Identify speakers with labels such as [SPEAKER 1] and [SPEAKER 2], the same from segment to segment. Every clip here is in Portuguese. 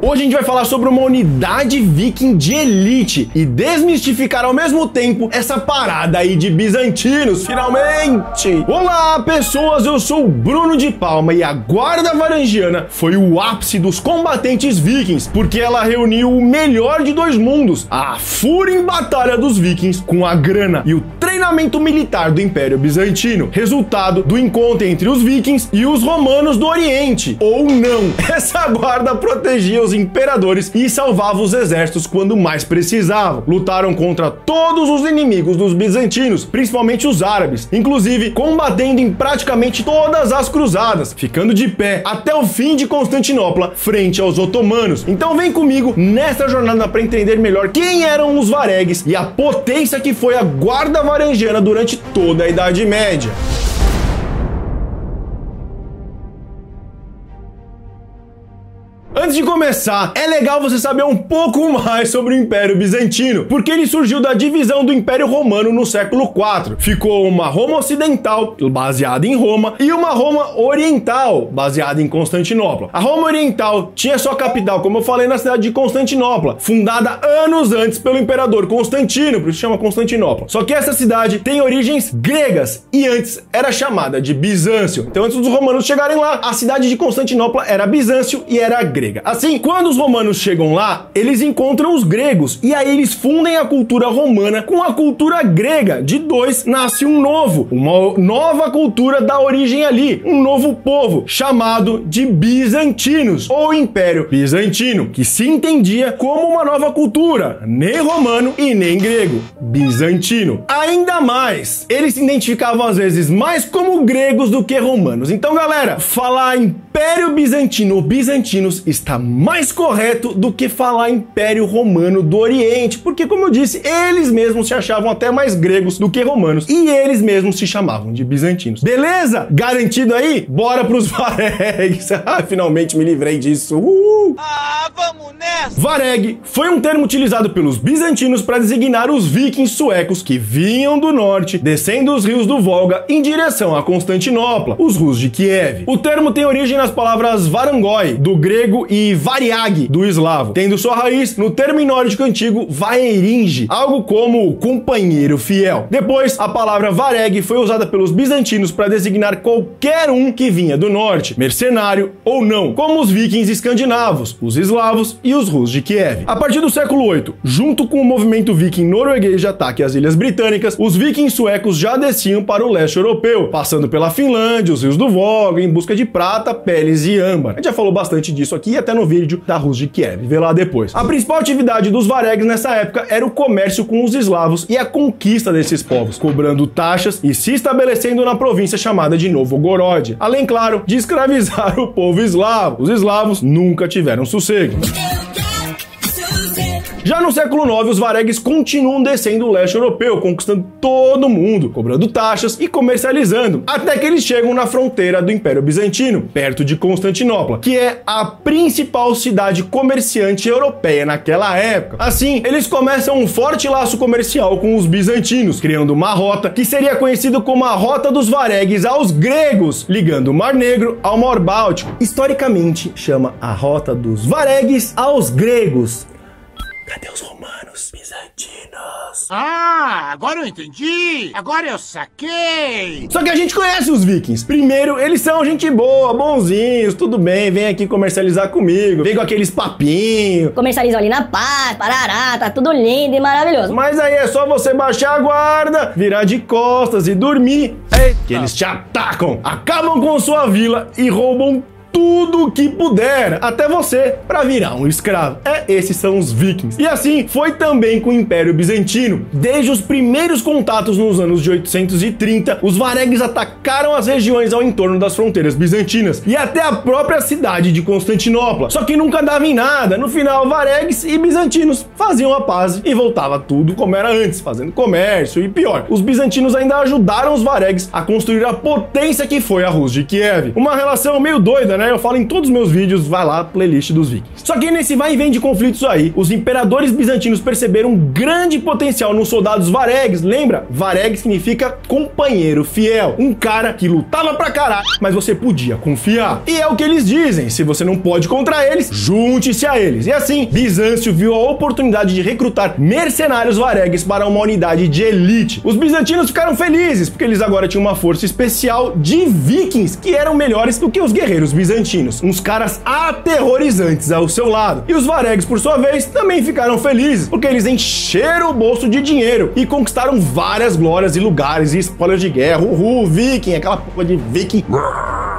[SPEAKER 1] Hoje a gente vai falar sobre uma unidade viking de elite e desmistificar ao mesmo tempo essa parada aí de bizantinos, finalmente! Olá, pessoas! Eu sou o Bruno de Palma e a Guarda Varangiana foi o ápice dos combatentes vikings, porque ela reuniu o melhor de dois mundos, a fúria em batalha dos vikings com a grana e o treinamento militar do Império Bizantino, resultado do encontro entre os vikings e os romanos do Oriente, ou não. Essa guarda protegia os imperadores e salvava os exércitos quando mais precisavam. Lutaram contra todos os inimigos dos bizantinos, principalmente os árabes, inclusive combatendo em praticamente todas as cruzadas, ficando de pé até o fim de Constantinopla frente aos otomanos. Então vem comigo nessa jornada para entender melhor quem eram os varegues e a potência que foi a Guarda Varangiana durante toda a Idade Média. Antes de começar, é legal você saber um pouco mais sobre o Império Bizantino, porque ele surgiu da divisão do Império Romano no século IV. Ficou uma Roma Ocidental, baseada em Roma, e uma Roma Oriental, baseada em Constantinopla. A Roma Oriental tinha sua capital, como eu falei, na cidade de Constantinopla, fundada anos antes pelo Imperador Constantino, por isso chama Constantinopla. Só que essa cidade tem origens gregas e antes era chamada de Bizâncio. Então antes dos romanos chegarem lá, a cidade de Constantinopla era Bizâncio e era grega. Assim, quando os romanos chegam lá, eles encontram os gregos e aí eles fundem a cultura romana com a cultura grega. De dois nasce um novo, uma nova cultura da origem ali, um novo povo chamado de bizantinos ou Império Bizantino, que se entendia como uma nova cultura, nem romano e nem grego, bizantino. Ainda mais, eles se identificavam às vezes mais como gregos do que romanos. Então, galera, falar Império Bizantino ou bizantinos está mais correto do que falar Império Romano do Oriente, porque, como eu disse, eles mesmos se achavam até mais gregos do que romanos, e eles mesmos se chamavam de bizantinos. Beleza? Garantido aí? Bora pros varegues. Finalmente me livrei disso.
[SPEAKER 2] Vamos nessa!
[SPEAKER 1] Vareg foi um termo utilizado pelos bizantinos para designar os vikings suecos que vinham do norte, descendo os rios do Volga em direção a Constantinopla, os Rus de Kiev. O termo tem origem nas palavras varangoi, do grego, e variag, do eslavo, tendo sua raiz no termo nórdico antigo vaeringe, algo como companheiro fiel. Depois, a palavra vareg foi usada pelos bizantinos para designar qualquer um que vinha do norte, mercenário ou não, como os vikings escandinavos, os eslavos e os Rus de Kiev. A partir do século VIII, junto com o movimento viking norueguês de ataque às Ilhas Britânicas, os vikings suecos já desciam para o leste europeu, passando pela Finlândia, os rios do Volga, em busca de prata, peles e âmbar. A gente já falou bastante disso aqui, até no vídeo da Rus de Kiev, vê lá depois. A principal atividade dos varegues nessa época era o comércio com os eslavos e a conquista desses povos, cobrando taxas e se estabelecendo na província chamada de Novgorod, além, claro, de escravizar o povo eslavo. Os eslavos nunca tiveram sossego. Já no século IX, os varegues continuam descendo o leste europeu, conquistando todo mundo, cobrando taxas e comercializando, até que eles chegam na fronteira do Império Bizantino, perto de Constantinopla, que é a principal cidade comerciante europeia naquela época. Assim, eles começam um forte laço comercial com os bizantinos, criando uma rota que seria conhecida como a Rota dos Varegues aos gregos, ligando o Mar Negro ao Mar Báltico. Historicamente, chama a Rota dos Varegues aos gregos. Cadê os romanos? Bizantinos.
[SPEAKER 2] Agora eu entendi! Agora eu saquei!
[SPEAKER 1] Só que a gente conhece os vikings. Primeiro, eles são gente boa, bonzinhos, tudo bem, vem aqui comercializar comigo. Vem com aqueles papinhos.
[SPEAKER 3] Comercializam ali na paz, parará, tá tudo lindo e maravilhoso.
[SPEAKER 1] Mas aí é só você baixar a guarda, virar de costas e dormir. Que eles te atacam, acabam com sua vila e roubam tudo que puder, até você, para virar um escravo. Esses são os vikings. E assim foi também com o Império Bizantino. Desde os primeiros contatos nos anos de 830, os varegues atacaram as regiões ao entorno das fronteiras bizantinas e até a própria cidade de Constantinopla. Só que nunca dava em nada. No final, varegues e bizantinos faziam a paz e voltava tudo como era antes, fazendo comércio e pior. Os bizantinos ainda ajudaram os varegues a construir a potência que foi a Rus de Kiev. Uma relação meio doida, né? Eu falo em todos os meus vídeos, vai lá, playlist dos vikings. Só que nesse vai e vem de conflitos aí, os imperadores bizantinos perceberam um grande potencial nos soldados varegues. Lembra? Vareg significa companheiro fiel, um cara que lutava pra caralho, mas você podia confiar. E é o que eles dizem, se você não pode contra eles, junte-se a eles. E assim, Bizâncio viu a oportunidade de recrutar mercenários varegues para uma unidade de elite. Os bizantinos ficaram felizes, porque eles agora tinham uma força especial de vikings que eram melhores do que os guerreiros bizantinos, uns caras aterrorizantes ao seu lado. E os varegues, por sua vez, também ficaram felizes, porque eles encheram o bolso de dinheiro e conquistaram várias glórias e lugares e spoilers de guerra. Uhul, viking, aquela porra de viking.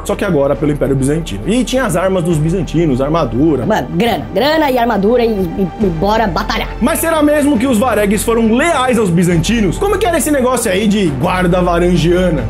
[SPEAKER 1] Só que agora pelo Império Bizantino. E tinha as armas dos bizantinos, armadura.
[SPEAKER 3] Mano, grana e armadura e bora batalhar.
[SPEAKER 1] Mas será mesmo que os varegues foram leais aos bizantinos? Como que era esse negócio aí de guarda varangiana?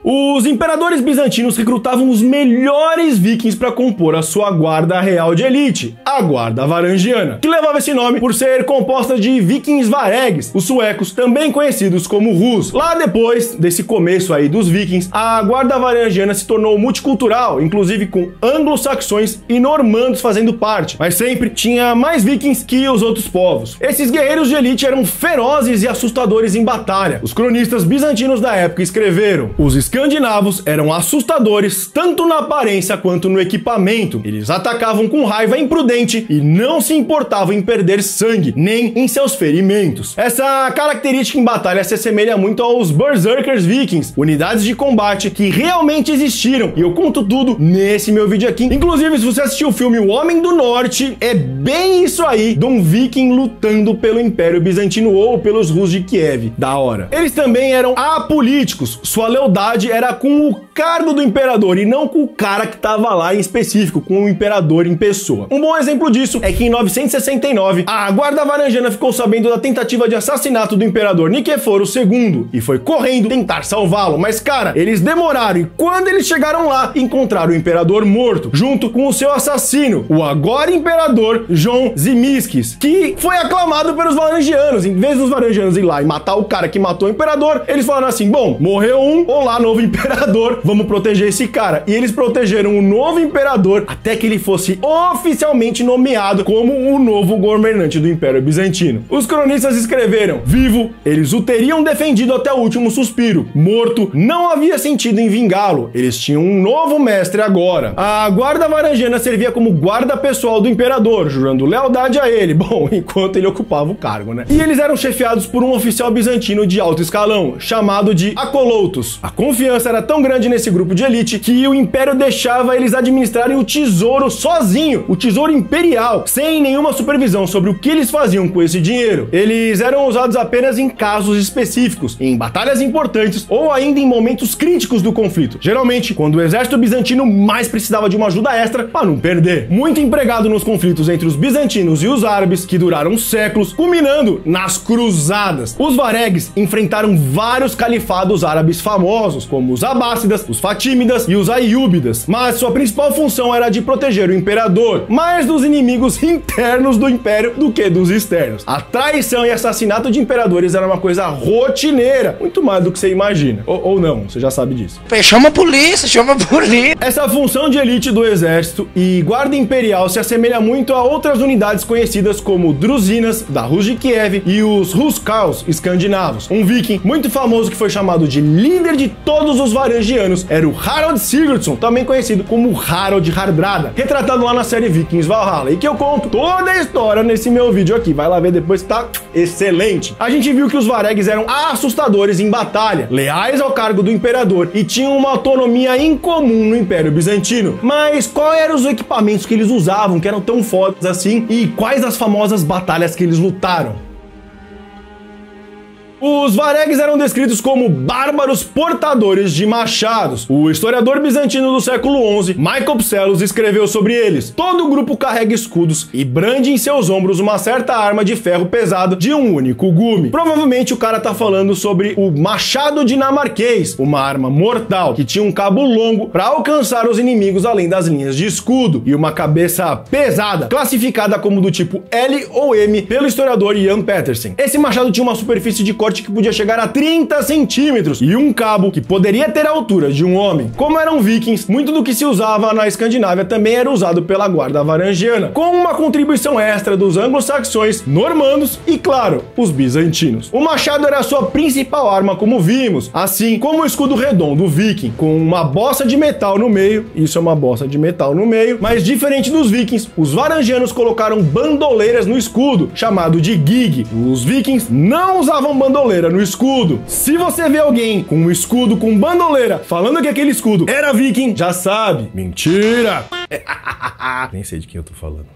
[SPEAKER 1] Os imperadores bizantinos recrutavam os melhores vikings para compor a sua guarda real de elite, a guarda varangiana, que levava esse nome por ser composta de vikings varegues, os suecos, também conhecidos como Rus. Lá depois desse começo aí dos vikings, a guarda varangiana se tornou multicultural, inclusive com anglo-saxões e normandos fazendo parte, mas sempre tinha mais vikings que os outros povos. Esses guerreiros de elite eram ferozes e assustadores em batalha. Os cronistas bizantinos da época escreveram: os escandinavos eram assustadores tanto na aparência quanto no equipamento. Eles atacavam com raiva imprudente e não se importavam em perder sangue, nem em seus ferimentos. Essa característica em batalha se assemelha muito aos Berserkers vikings, unidades de combate que realmente existiram, e eu conto tudo nesse meu vídeo aqui. Inclusive, se você assistiu o filme O Homem do Norte, é bem isso aí, de um viking lutando pelo Império Bizantino ou pelos Rus de Kiev. Da hora. Eles também eram apolíticos, sua lealdade era com o cargo do imperador e não com o cara que tava lá em específico, com o imperador em pessoa. Um bom exemplo disso é que em 969, a guarda varangiana ficou sabendo da tentativa de assassinato do imperador Niqueforo II e foi correndo tentar salvá-lo, mas cara, eles demoraram e quando eles chegaram lá, encontraram o imperador morto, junto com o seu assassino, o agora imperador João Zimisces, que foi aclamado pelos varangianos. Em vez dos varangianos ir lá e matar o cara que matou o imperador, eles falaram assim: bom, morreu um, olá, novo imperador, vamos proteger esse cara. E eles protegeram o novo imperador até que ele fosse oficialmente nomeado como o novo governante do Império Bizantino. Os cronistas escreveram: vivo, eles o teriam defendido até o último suspiro. Morto, não havia sentido em vingá-lo. Eles tinham um novo mestre agora. A guarda varangiana servia como guarda pessoal do imperador, jurando lealdade a ele, bom, enquanto ele ocupava o cargo, né? E eles eram chefiados por um oficial bizantino de alto escalão, chamado de Acolautos. A confiança era tão grande nesse grupo de elite que o império deixava eles administrarem o tesouro sozinho, o tesouro imperial, sem nenhuma supervisão sobre o que eles faziam com esse dinheiro. Eles eram usados apenas em casos específicos, em batalhas importantes ou ainda em momentos críticos do conflito, geralmente quando o exército bizantino mais precisava de uma ajuda extra para não perder. Muito empregado nos conflitos entre os bizantinos e os árabes, que duraram séculos, culminando nas cruzadas. Os varegues enfrentaram vários califados árabes famosos, como os abássidas, os fatímidas e os aiúbidas, mas sua principal função era de proteger o imperador, mais dos inimigos internos do império do que dos externos. A traição e assassinato de imperadores era uma coisa rotineira, muito mais do que você imagina. Ou não, você já sabe disso.
[SPEAKER 2] Chama a polícia, chama a polícia.
[SPEAKER 1] Essa função de elite do exército e guarda imperial se assemelha muito a outras unidades conhecidas como Drusinas, da Rus de Kiev, e os Huskarls escandinavos. Um viking muito famoso que foi chamado de líder de todos os varangianos era o Harald Sigurdsson, também conhecido como Harald Hardrada, retratado lá na série Vikings Valhalla, e que eu conto toda a história nesse meu vídeo aqui. Vai lá ver depois que tá excelente. A gente viu que os varegues eram assustadores em batalha, leais ao cargo do imperador e tinham uma autonomia incomum no Império Bizantino. Mas quais eram os equipamentos que eles usavam, que eram tão fodas assim, e quais as famosas batalhas que eles lutaram? Os varegues eram descritos como bárbaros portadores de machados. O historiador bizantino do século XI, Michael Psellos, escreveu sobre eles: todo grupo carrega escudos e brande em seus ombros uma certa arma de ferro pesado de um único gume. Provavelmente o cara tá falando sobre o machado dinamarquês, uma arma mortal que tinha um cabo longo para alcançar os inimigos além das linhas de escudo, e uma cabeça pesada, classificada como do tipo L ou M pelo historiador Ian Petersen. Esse machado tinha uma superfície de corte forte que podia chegar a 30 centímetros e um cabo que poderia ter a altura de um homem. Como eram vikings, muito do que se usava na Escandinávia também era usado pela guarda varangiana, com uma contribuição extra dos anglo-saxões, normandos e, claro, os bizantinos. O machado era a sua principal arma, como vimos, assim como o escudo redondo viking, com uma bossa de metal no meio. Isso é uma bossa de metal no meio, mas diferente dos vikings, os varangianos colocaram bandoleiras no escudo, chamado de gig. Os vikings não usavam bandoleira no escudo. Se você vê alguém com um escudo com bandoleira falando que aquele escudo era viking, já sabe, mentira! Nem sei de quem eu tô falando.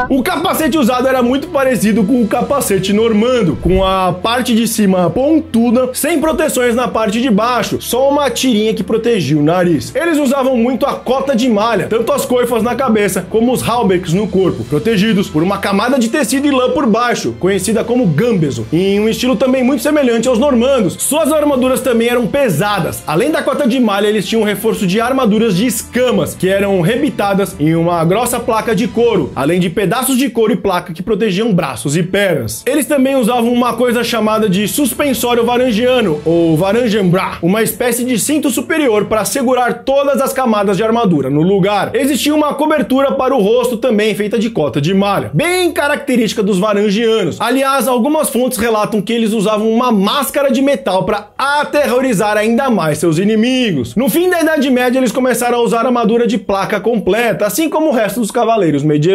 [SPEAKER 1] O capacete usado era muito parecido com o capacete normando, com a parte de cima pontuda, sem proteções na parte de baixo, só uma tirinha que protegia o nariz. Eles usavam muito a cota de malha, tanto as coifas na cabeça como os hauberks no corpo, protegidos por uma camada de tecido e lã por baixo, conhecida como gambeson, em um estilo também muito semelhante aos normandos. Suas armaduras também eram pesadas. Além da cota de malha, eles tinham um reforço de armaduras de escamas, que eram rebitadas em uma grossa placa de couro, além de pedaços de couro e placa que protegiam braços e pernas. Eles também usavam uma coisa chamada de suspensório varangiano, ou varangianbra, uma espécie de cinto superior para segurar todas as camadas de armadura no lugar. Existia uma cobertura para o rosto também, feita de cota de malha, bem característica dos varangianos. Aliás, algumas fontes relatam que eles usavam uma máscara de metal para aterrorizar ainda mais seus inimigos. No fim da Idade Média, eles começaram a usar armadura de placa completa, assim como o resto dos cavaleiros medievais.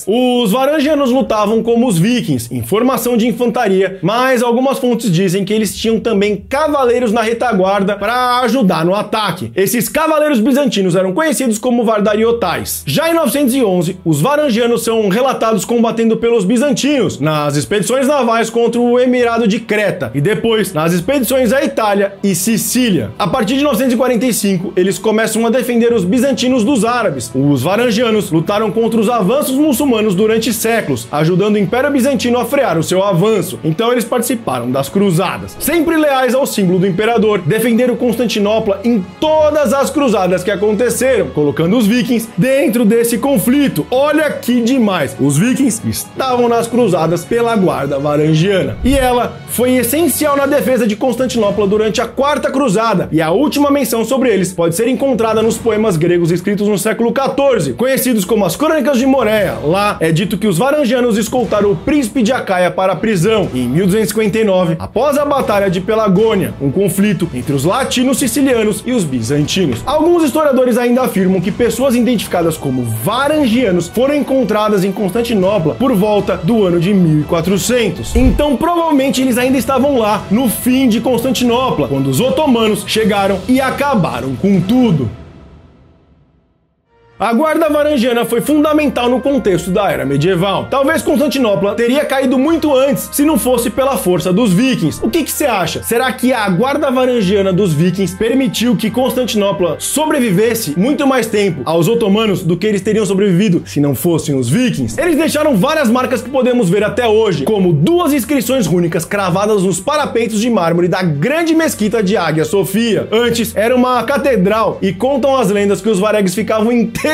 [SPEAKER 1] Os varangianos lutavam como os vikings, em formação de infantaria, mas algumas fontes dizem que eles tinham também cavaleiros na retaguarda para ajudar no ataque. Esses cavaleiros bizantinos eram conhecidos como vardariotais. Já em 911, os varangianos são relatados combatendo pelos bizantinos nas expedições navais contra o Emirado de Creta e depois nas expedições à Itália e Sicília. A partir de 945, eles começam a defender os bizantinos dos árabes. Os varangianos lutaram contra os avanços muçulmanos durante séculos, ajudando o Império Bizantino a frear o seu avanço. Então eles participaram das cruzadas. Sempre leais ao símbolo do imperador, defenderam Constantinopla em todas as cruzadas que aconteceram, colocando os vikings dentro desse conflito. Olha que demais! Os vikings estavam nas cruzadas pela guarda varangiana. E ela foi essencial na defesa de Constantinopla durante a Quarta Cruzada, e a última menção sobre eles pode ser encontrada nos poemas gregos escritos no século XIV, conhecidos como as Crônicas de Moréia. Lá é dito que os varangianos escoltaram o príncipe de Acaia para a prisão em 1259, após a Batalha de Pelagônia, um conflito entre os latinos sicilianos e os bizantinos. Alguns historiadores ainda afirmam que pessoas identificadas como varangianos foram encontradas em Constantinopla por volta do ano de 1400. Então provavelmente eles ainda estavam lá no fim de Constantinopla, quando os otomanos chegaram e acabaram com tudo. A guarda varangiana foi fundamental no contexto da era medieval. Talvez Constantinopla teria caído muito antes se não fosse pela força dos vikings. O que você acha? Será que a guarda varangiana dos vikings permitiu que Constantinopla sobrevivesse muito mais tempo aos otomanos do que eles teriam sobrevivido se não fossem os vikings? Eles deixaram várias marcas que podemos ver até hoje, como 2 inscrições rúnicas cravadas nos parapeitos de mármore da grande mesquita de Águia Sofia. Antes era uma catedral e contam as lendas que os varegues ficavam entediados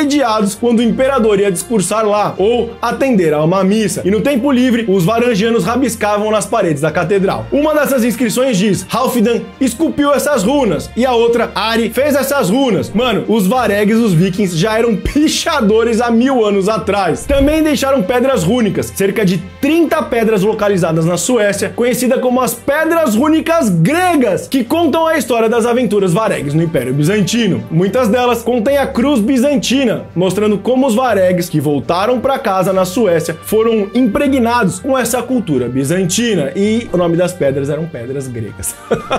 [SPEAKER 1] quando o imperador ia discursar lá ou atender a uma missa. E no tempo livre, os varangianos rabiscavam nas paredes da catedral. Uma dessas inscrições diz: Halfdan esculpiu essas runas, e a outra: Ari fez essas runas. Mano, os varegues, os vikings, já eram pichadores há 1000 anos atrás. Também deixaram pedras rúnicas, cerca de 30 pedras localizadas na Suécia, conhecida como as Pedras Rúnicas Gregas, que contam a história das aventuras varegues no Império Bizantino. Muitas delas contêm a cruz bizantina, mostrando como os varegues que voltaram para casa na Suécia foram impregnados com essa cultura bizantina, e o nome das pedras eram pedras gregas.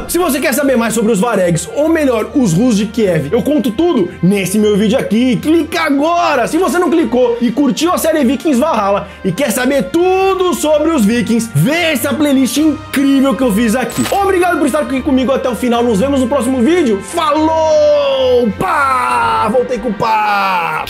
[SPEAKER 1] Se você quer saber mais sobre os varegues, ou melhor, os Rus de Kiev, eu conto tudo nesse meu vídeo aqui. Clica agora! Se você não clicou e curtiu a série Vikings Valhalla e quer saber tudo sobre os vikings, vê essa playlist incrível que eu fiz aqui. Obrigado por estar aqui comigo até o final. Nos vemos no próximo vídeo. Falou! Pá! Voltei com o pá!